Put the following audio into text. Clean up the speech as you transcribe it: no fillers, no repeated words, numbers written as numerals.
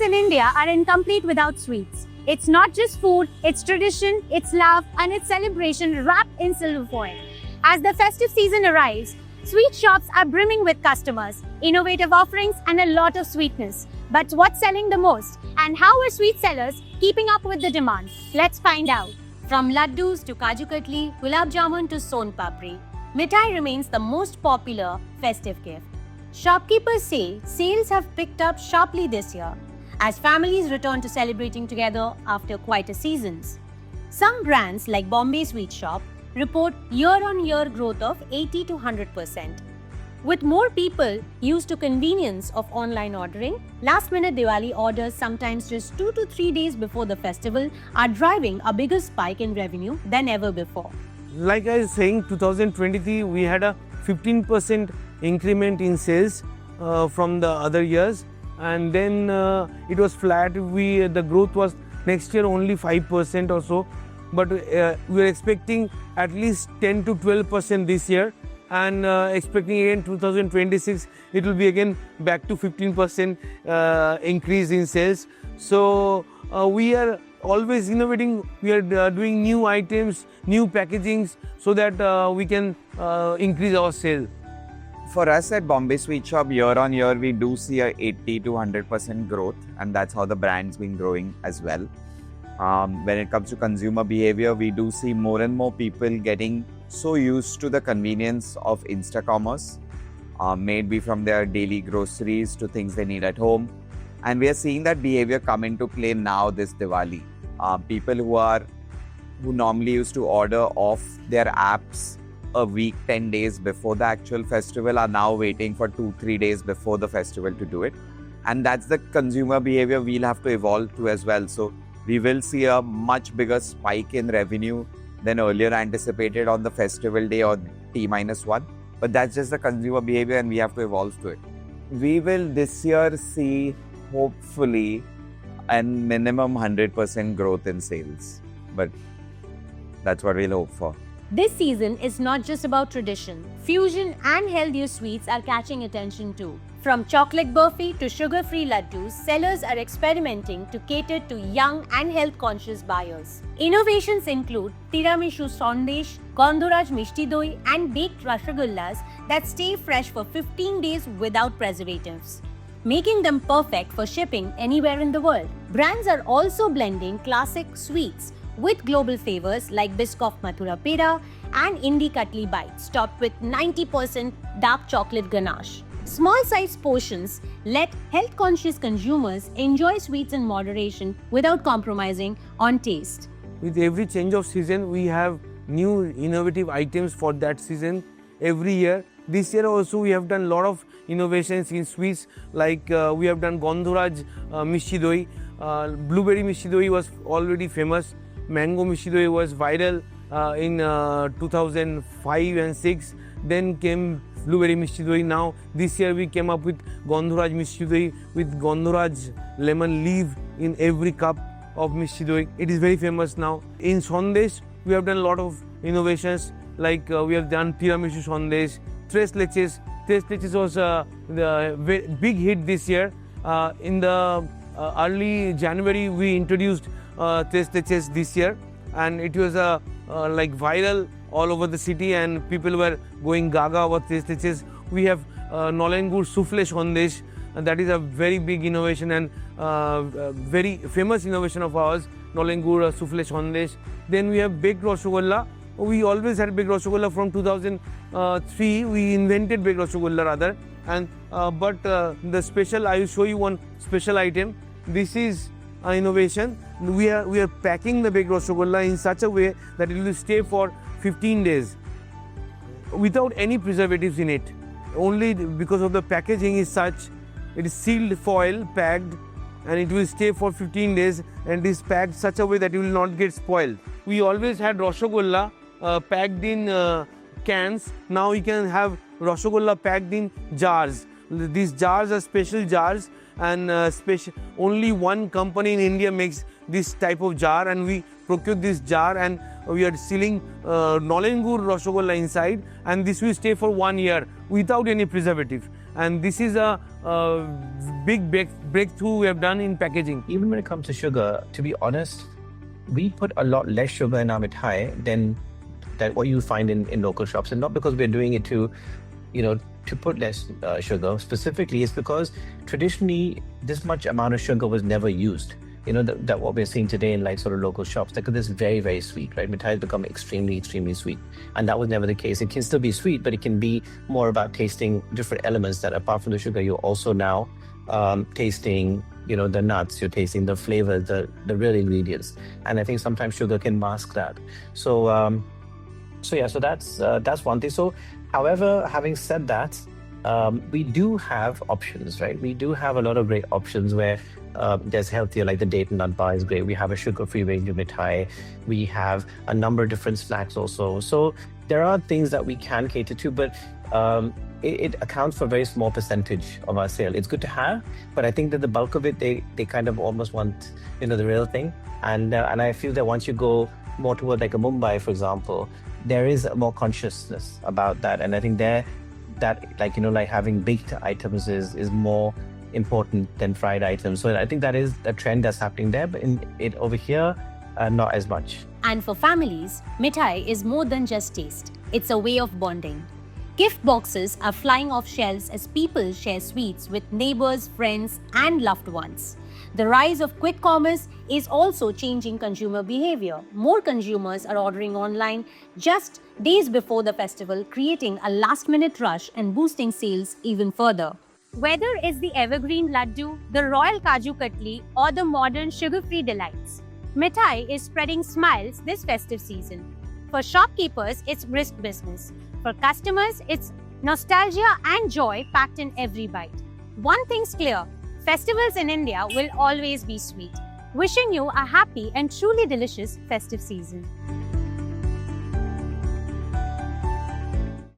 in India are incomplete without sweets. It's not just food, it's tradition, it's love, and it's celebration wrapped in silver foil. As the festive season arrives, sweet shops are brimming with customers, innovative offerings, and a lot of sweetness. But what's selling the most? And how are sweet sellers keeping up with the demand? Let's find out. From laddus to Kaju Katli, gulab jamun to son papri, Mithai remains the most popular festive gift. Shopkeepers say sales have picked up sharply this year as families return to celebrating together after quieter seasons. Some brands like Bombay Sweet Shop report year-on-year growth of 80 to 100%. With more people used to convenience of online ordering, last-minute Diwali orders sometimes just 2 to 3 days before the festival are driving a bigger spike in revenue than ever before. Like I was saying, 2023 we had a 15% increment in sales from the other years, and then it was flat. The growth was next year only 5% or so, but we are expecting at least 10 to 12% this year, and expecting again 2026 it will be again back to 15% increase in sales. So we are always innovating. We are doing new items, new packagings, so that we can increase our sale. For us at Bombay Sweet Shop, year on year, we do see a 80 to 100% growth, and that's how the brand's been growing as well. When it comes to consumer behavior, we do see more and more people getting so used to the convenience of Insta-commerce, maybe from their daily groceries to things they need at home. And we are seeing that behavior come into play now this Diwali. People who normally used to order off their apps a week, 10 days before the actual festival are now waiting for 2-3 days before the festival to do it. And that's the consumer behavior we'll have to evolve to as well. So we will see a much bigger spike in revenue than earlier anticipated on the festival day or T-1. But that's just the consumer behavior and we have to evolve to it. We will this year see hopefully a minimum 100% growth in sales. But that's what we'll hope for. This season is not just about tradition. Fusion and healthier sweets are catching attention too. From chocolate burfi to sugar-free laddus, sellers are experimenting to cater to young and health-conscious buyers. Innovations include Tiramisu Sandesh, Gandharaj Mishti Doi, and baked rasagullas that stay fresh for 15 days without preservatives, making them perfect for shipping anywhere in the world. Brands are also blending classic sweets with global flavors like Biscoff Mathura Peda and Indie Katli bites topped with 90% dark chocolate ganache. Small-sized portions let health-conscious consumers enjoy sweets in moderation without compromising on taste. With every change of season, we have new innovative items for that season every year. This year also we have done a lot of innovations in sweets, like we have done Gandharaj Mishti Doi. Blueberry Mishti Doi was already famous. Mango Mishti Doi was viral in 2005 and 6. Then came Blueberry Mishti Doi. Now this year we came up with Gandharaj Mishti Doi with Gandharaj lemon leaf in every cup of Mishti Doi. It is very famous now. In Sandesh we have done a lot of innovations, like we have done Tiramisu Sandesh, Tres Leches. Tres Leches was the big hit this year. In the early January we introduced Tres Leches this year, and it was like viral all over the city, and people were going gaga over Tres Leches. We have Nolengur Souffle Sandesh, and that is a very big innovation and very famous innovation of ours, Nolengur Souffle Sandesh. Then we have baked Rasgulla. We always had baked Rasgulla from 2003. We invented baked Rasgulla rather, and but the special, I will show you one special item. This is an innovation. We are packing the baked Rasgulla in such a way that it will stay for 15 days without any preservatives in it. Only because of the packaging is such, it is sealed foil packed, and it will stay for 15 days, and it is packed such a way that it will not get spoiled. We always had Rasgulla packed in cans. Now you can have Rasgulla packed in jars. These jars are special jars, and only one company in India makes this type of jar, and we procure this jar, and we are sealing Nolengur Rasgulla inside, and this will stay for 1 year without any preservative. And this is a big breakthrough we have done in packaging. Even when it comes to sugar, to be honest, we put a lot less sugar in our mithai than what you find in local shops. And not because we're doing it to put less sugar. Specifically, it's because traditionally this much amount of sugar was never used. That what we're seeing today in like sort of local shops, because it's very, very sweet, right? Mithai has become extremely, extremely sweet. And that was never the case. It can still be sweet, but it can be more about tasting different elements that apart from the sugar, you're also now tasting, the nuts, you're tasting the flavors, the real ingredients. And I think sometimes sugar can mask that. So that's one thing. So, however, having said that, we do have options, right? We do have a lot of great options where there's healthier, like the date and nut bar is great. We have a sugar-free range of mithai. We have a number of different snacks also. So there are things that we can cater to, but it accounts for a very small percentage of our sale. It's good to have, but I think that the bulk of it, they kind of almost want, the real thing. And I feel that once you go more toward like a Mumbai, for example, there is more consciousness about that. And I think that like having baked items is more important than fried items. So I think that is a trend that's happening there, but in it over here, not as much. And for families, mithai is more than just taste. It's a way of bonding. Gift boxes are flying off shelves as people share sweets with neighbors, friends, and loved ones. The rise of quick commerce is also changing consumer behavior. More consumers are ordering online just days before the festival, creating a last-minute rush and boosting sales even further. Whether it's the evergreen laddu, the royal Kaju Katli, or the modern sugar-free delights, mithai is spreading smiles this festive season. For shopkeepers, it's brisk business. For customers, it's nostalgia and joy packed in every bite. One thing's clear, festivals in India will always be sweet. Wishing you a happy and truly delicious festive season.